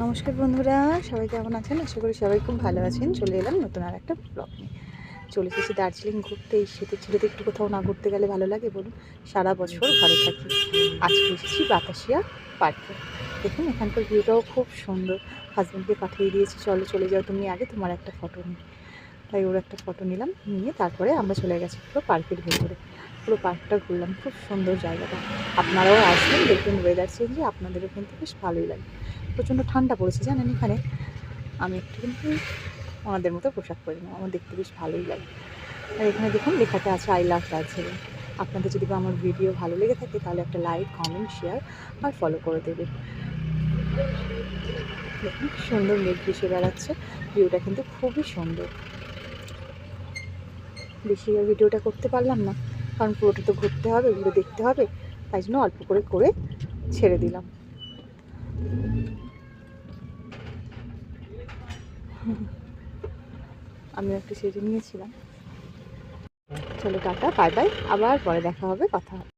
নমস্কার বন্ধুরা, সবাই কেমন আছেন? আশা করি সবাই খুব ভালো আছেন। চলে এলাম নতুন আর একটা ব্লগ নিয়ে। চলে এসেছি দার্জিলিং ঘুরতে। এই শীতের ছেড়েতে একটু কোথাও না ঘুরতে গেলে ভালো লাগে বলুন? সারা বছর ঘরে থাকি। আজকে এসেছি বাতাসিয়া পার্কে। দেখুন এখানকার ভিউটাও খুব সুন্দর। হাজব্যান্ডকে পাঠিয়ে দিয়েছি, চলো চলে যাও তুমি আগে, তোমার একটা ফটো নিই। তাই ওর একটা ফটো নিলাম, নিয়ে তারপরে আমরা চলে গেছি পুরো পার্কের ভেতরে। পুরো পার্কটা ঘুরলাম, খুব সুন্দর জায়গাটা। আপনারাও আসবেন, দেখবেন ওয়েদার চেঞ্জে আপনাদেরও কিন্তু বেশ ভালোই লাগে। প্রচণ্ড ঠান্ডা পড়েছে জানেন এখানে। আমি একটু কিন্তু ওনাদের মতো পোশাক পরি না, আমার দেখতে বেশ ভালোই লাগে। আর এখানে দেখুন লেখাটা আছে আই লাভ দার্জিলিং। আপনাদের যদি বা আমার ভিডিও ভালো লেগে থাকে তাহলে একটা লাইক, কমেন্ট, শেয়ার আর ফলো করে দেবেন। দেখুন সুন্দর মেঘ ভেসে বেড়াচ্ছে, ভিউটা কিন্তু খুবই সুন্দর। বেশি আর ভিডিওটা করতে পারলাম না, কারণ পুরোটা তো ঘুরতে হবে, ঘুরে দেখতে হবে, তাই জন্য অল্প করে করে ছেড়ে দিলাম। আমিও একটু সেজে নিয়েছিলাম। চলো টাটা, বাই বাই, আবার পরে দেখা হবে, কথা হবে।